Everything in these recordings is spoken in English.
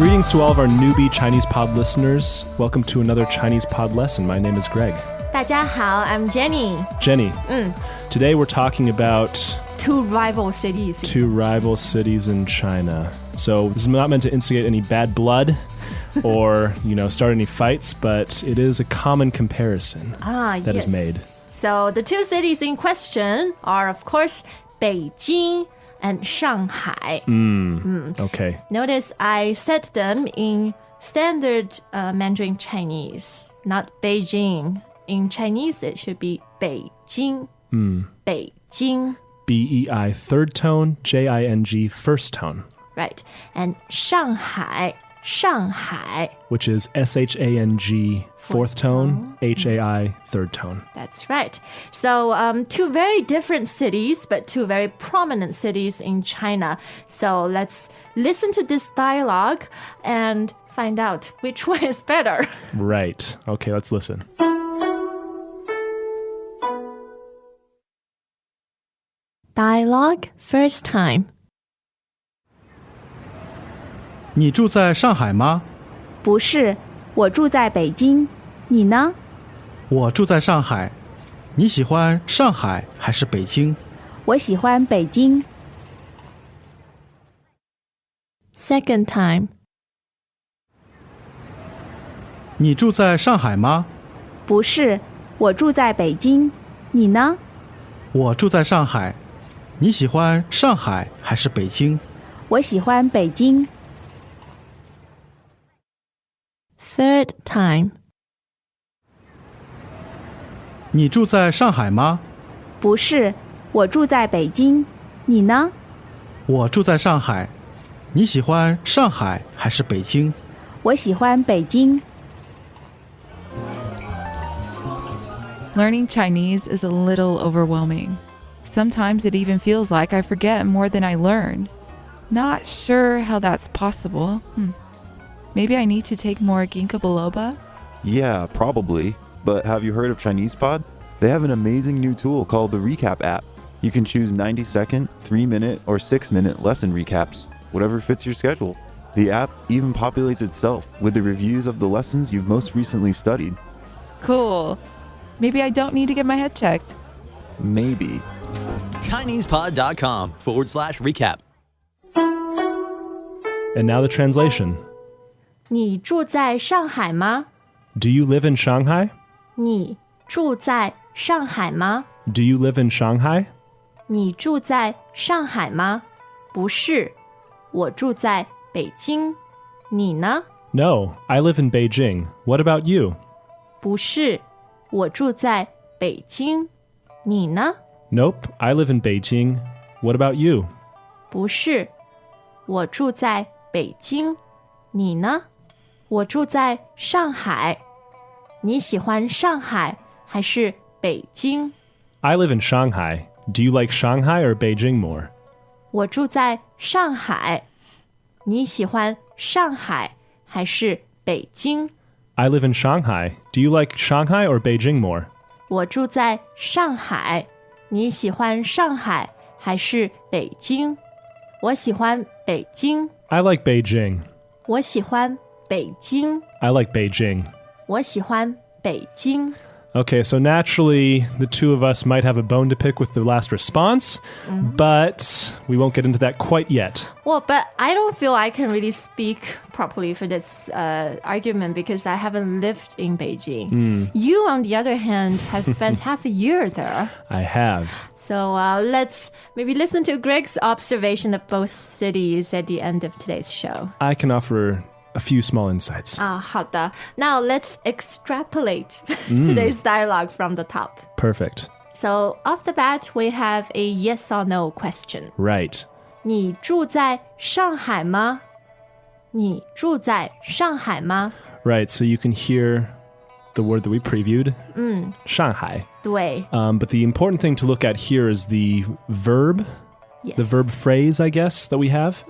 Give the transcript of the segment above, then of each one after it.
Greetings to all of our newbie Chinese pod listeners. Welcome to another Chinese pod lesson. My name is Greg. 大家好, I'm Jenny. Jenny. Today we're talking about two rival cities. Two rival cities in China. So this is not meant to instigate any bad blood or, start any fights, but it is a common comparison that is made. So the two cities in question are, of course, Beijing and Shanghai. Okay. Notice I said them in standard Mandarin Chinese, not Beijing. In Chinese, it should be Beijing. Beijing. B-E-I third tone, J-I-N-G first tone. Right. And Shanghai. Shanghai. Which is S-H-A-N-G fourth tone, H-A-I third tone. That's right. So two very different cities, but two very prominent cities in China. So let's listen to this dialogue and find out which one is better. Right. Okay, let's listen. Dialogue first time. 你住在上海吗？不是，我住在北京。你呢？我住在上海。你喜欢上海还是北京？我喜欢北京。Second time. 你住在上海吗？不是，我住在北京。你呢？我住在上海。你喜欢上海还是北京？我喜欢北京。Third time. 你住在上海吗？不是，我住在北京。你呢？我住在上海。你喜欢上海还是北京？我喜欢北京。 Learning Chinese is a little overwhelming. Sometimes it even feels like I forget more than I learn. Not sure how that's possible. Maybe I need to take more ginkgo biloba? Yeah, probably. But have you heard of Chinese Pod? They have an amazing new tool called the Recap app. You can choose 90-second, 3-minute, or 6-minute lesson recaps, whatever fits your schedule. The app even populates itself with the reviews of the lessons you've most recently studied. Cool. Maybe I don't need to get my head checked. Maybe. ChinesePod.com/recap. And now the translation. 你住在上海吗? Do you live in Shanghai? 你住在上海吗? Do you live in Shanghai? 你住在上海吗? 不是，我住在北京。你呢? No, I live in Beijing. What about you? 不是，我住在北京。你呢? Nope, I live in Beijing. What about you? 不是，我住在北京。你呢? 我住在上海。你喜欢上海还是北京? I live in Shanghai. Do you like Shanghai or Beijing more? 我住在上海。你喜欢上海还是北京? I live in Shanghai. Do you like Shanghai or Beijing more? 我住在上海。你喜欢上海还是北京? 我喜欢北京。 I like Beijing. 我喜欢北京。 I like Beijing. 我喜欢北京。 Okay, so naturally, the two of us might have a bone to pick with the last response, but we won't get into that quite yet. Well, but I don't feel I can really speak properly for this argument because I haven't lived in Beijing. You, on the other hand, have spent half a year there. I have. So let's maybe listen to Greg's observation of both cities at the end of today's show. I can offer a few small insights. 好的. Now let's extrapolate today's dialogue from the top. Perfect. So off the bat, we have a yes or no question. Right. 你住在上海吗? 你住在上海吗? Right, so you can hear the word that we previewed, Shanghai. 对. But the important thing to look at here is the verb, Yes. the verb phrase, I guess, that we have.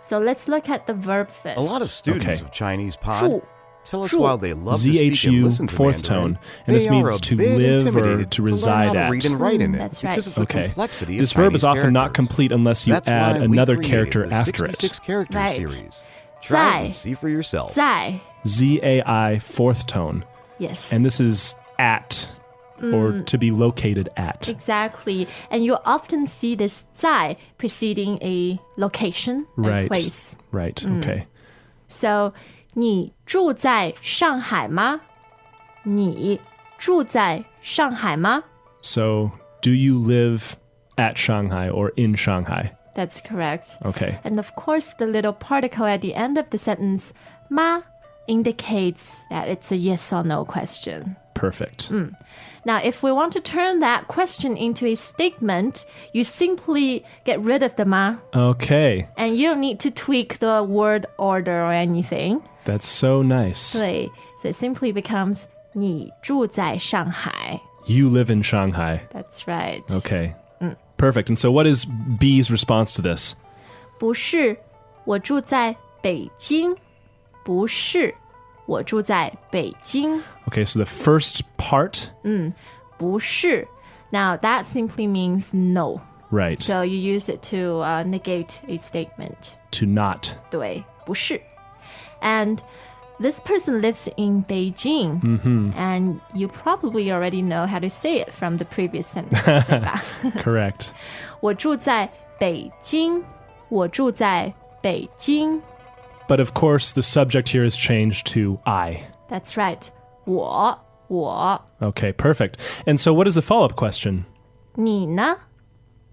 So let's look at the verb first. A lot of students Okay. of Chinese Pod 住 tell us Zhu. while they love to speak and ZHU listen to fourth Mandarin, tone, and this they means are a to bit live or intimidated to learn reside how to at. read and write in it That's right. because of the Okay. complexity This of verb Chinese is often not characters. complete unless you That's add why we another created character the after 66 it. character Right. series. Try and see for yourself. 在 Z-A-I, fourth tone. Yes. And this is at, or to be located at. Exactly. And you often see this 在 preceding a location, a Right. place. Right, okay. So, 你住在上海吗？你住在上海吗？ So, do you live at Shanghai or in Shanghai? That's correct. Okay. And of course, the little particle at the end of the sentence, 吗 indicates that it's a yes or no question. Perfect. Now, if we want to turn that question into a statement, you simply get rid of the 吗 Okay. and you don't need to tweak the word order or anything. That's so nice. 对, so it simply becomes 你住在上海. You live in Shanghai. That's right. Okay. Perfect. And so what is B's response to this? 不是，我住在北京。不是，我住在北京。 Okay, so the first part, 不是. Now, that simply means no. right, So you use it to negate a statement. to not. 对，不是. And this person lives in Beijing. And you probably already know how to say it from the previous sentence. 对吧？ Correct. 我住在北京。我住在北京。 But of course, the subject here is changed to I. That's right. 我 Okay, perfect. And so what is the follow-up question? 你呢？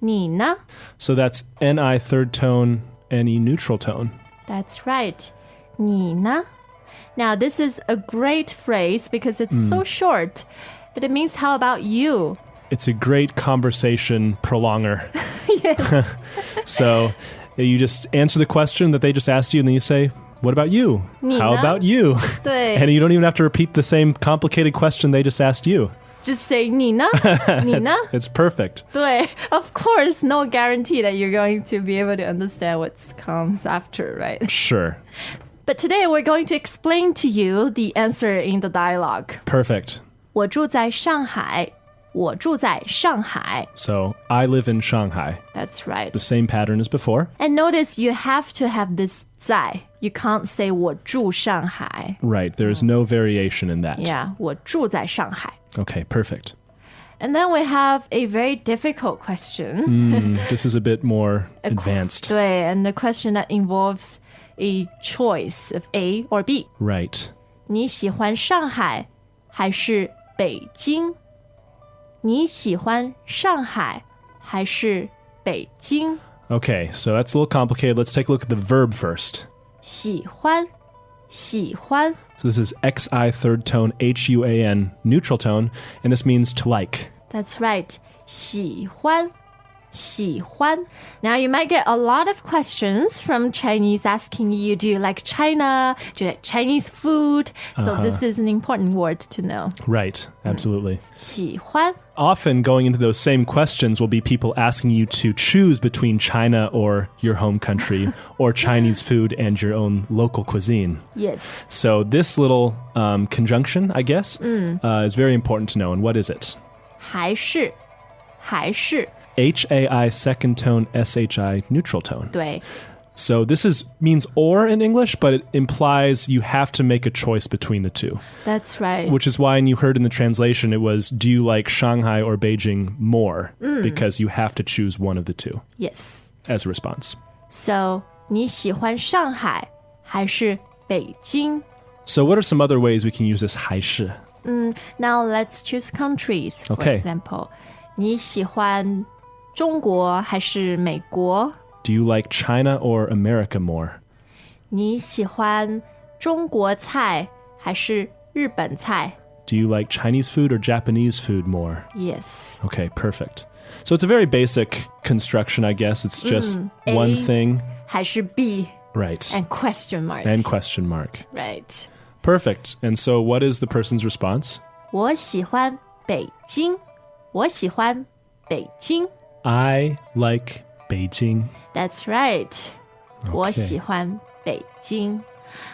你呢？ So that's N-I third tone, N-E neutral tone. That's right. 你呢？ Now, this is a great phrase because it's so short, but it means how about you? It's a great conversation prolonger. So you just answer the question that they just asked you, and then you say, what about you? 你呢？ How about you? 对 And you don't even have to repeat the same complicated question they just asked you. Just say 你呢？你呢？ It's perfect. 对 Of course, no guarantee that you're going to be able to understand what comes after, right? Sure. But today we're going to explain to you the answer in the dialogue. Perfect. 我住在上海。我住在上海。 So I live in Shanghai. That's right. The same pattern as before. And notice you have to have this 在. You can't say 我住上海. Right. There's no variation in that. Yeah, 我住在上海. Okay, perfect. And then we have a very difficult question. This is a bit more advanced. 对, and the question that involves a choice of A or B. Right. 你喜欢上海还是北京？你喜欢上海还是北京？ Okay, so that's a little complicated. Let's take a look at the verb first. 喜欢，喜欢。 So this is XI third tone, HUAN neutral tone, and this means to like. That's right. 喜欢，喜欢. Now you might get a lot of questions from Chinese asking you, do you like China? Do you like Chinese food? So this is an important word to know. Right, absolutely. 喜欢. Often going into those same questions will be people asking you to choose between China or your home country or Chinese food and your own local cuisine. Yes. So this little conjunction, I guess, is very important to know. And what is it? 还是，还是. HAI second tone, SHI neutral tone. 对 So this means or in English, but it implies you have to make a choice between the two. That's right. Which is why you heard in the translation it was, do you like Shanghai or Beijing more? Because you have to choose one of the two Yes. as a response. So, 你喜欢上海还是北京? So what are some other ways we can use this 还是? Now let's choose countries. For Okay. example, 你喜欢中国还是美国? Do you like China or America more? 你喜欢中国菜还是日本菜? Do you like Chinese food or Japanese food more? Yes. Okay, perfect. So it's a very basic construction, I guess. It's just one A. thing. 还是 B Right. and question mark. And question mark. Right. Perfect. And so what is the person's response? 我喜欢北京. 我喜欢北京. I like Beijing. That's right. 我喜欢北京.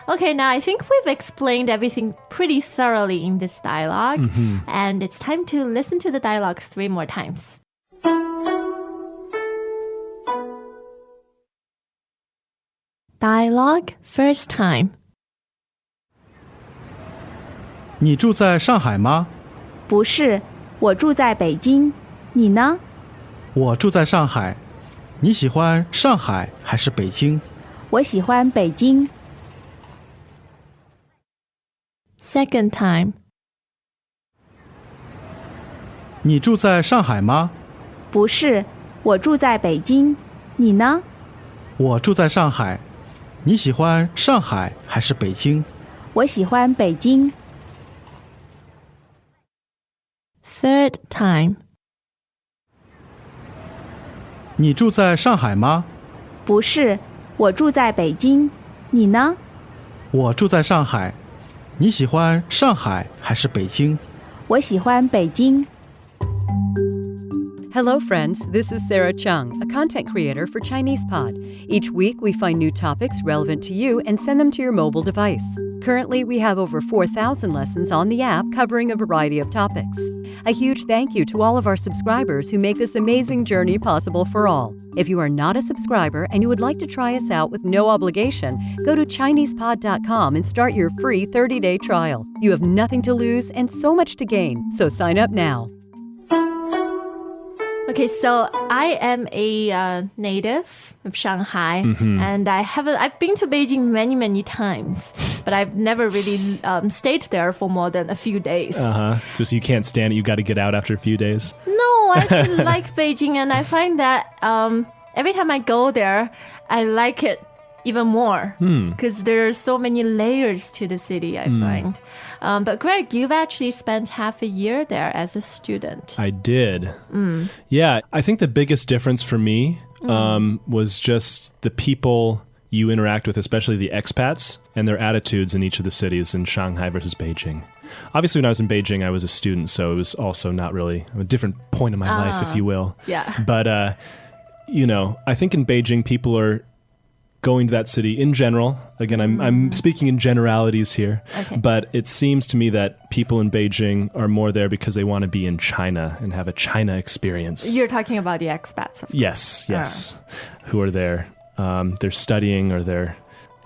Okay, now I think we've explained everything pretty thoroughly in this dialogue. And it's time to listen to the dialogue 3 more times. Dialogue first time. 你住在上海吗？不是，我住在北京。你呢？我住在上海。你喜欢上海还是北京？我喜欢北京。Second time. 你住在上海吗？不是，我住在北京。你呢？我住在上海。你喜欢上海还是北京？我喜欢北京。Third time. 你住在上海吗？不是，我住在北京。你呢？我住在上海。你喜欢上海还是北京？我喜欢北京。Hello, friends. This is Sarah Chung, a content creator for Chinese Pod. Each week, we find new topics relevant to you and send them to your mobile device. Currently, we have over 4,000 lessons on the app covering a variety of topics. A huge thank you to all of our subscribers who make this amazing journey possible for all. If you are not a subscriber and you would like to try us out with no obligation, go to ChinesePod.com and start your free 30-day trial. You have nothing to lose and so much to gain, so sign up now. Okay, so I am a native of Shanghai, and I've been to Beijing many times, but I've never really stayed there for more than a few days. Just you can't stand it. You got to get out after a few days. No, I actually like Beijing, and I find that every time I go there, I like it even more because there are so many layers to the city, I find. But Greg, you've actually spent half a year there as a student. I did. Yeah, I think the biggest difference for me was just the people you interact with, especially the expats, and their attitudes in each of the cities in Shanghai versus Beijing. Obviously, when I was in Beijing, I was a student, so it was also not really a different point in my life, if you will. Yeah. But, I think in Beijing, people are going to that city in general. Again, I'm speaking in generalities here, but it seems to me that people in Beijing are more there because they want to be in China and have a China experience. You're talking about the expats, of course. Yes, who are there. They're studying or they're,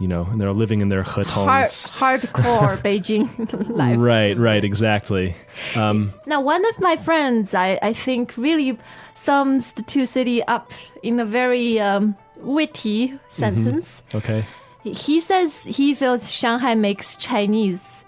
and they're living in their hutongs. Hardcore Beijing life. Right, exactly. Now, one of my friends, I think really sums the two cities up in a very witty sentence. Okay. He says he feels Shanghai makes Chinese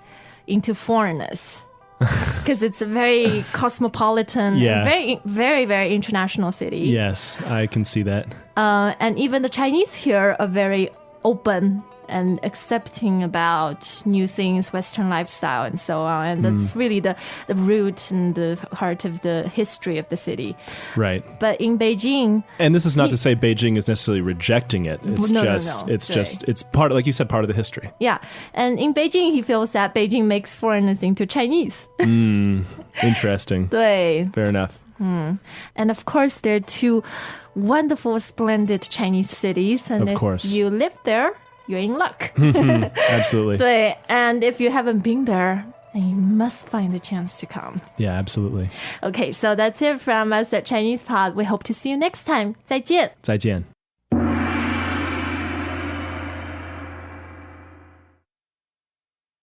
into foreigners because it's a very cosmopolitan, and very international city. Yes, I can see that. And even the Chinese here are very open and accepting about new things, Western lifestyle, and so on. And that's really the root and the heart of the history of the city. Right. But in Beijing... And this is not to say Beijing is necessarily rejecting it. It's No. It's part, like you said, part of the history. Yeah. And in Beijing, he feels that Beijing makes foreigners into Chinese. Interesting. 对. Fair enough. And of course, there are two wonderful, splendid Chinese cities. And Of course. if you live there, you're in luck. Absolutely. 对, and if you haven't been there, then you must find a chance to come. Yeah, absolutely. Okay, so that's it from us at Chinese Pod. We hope to see you next time. 再见. 再见.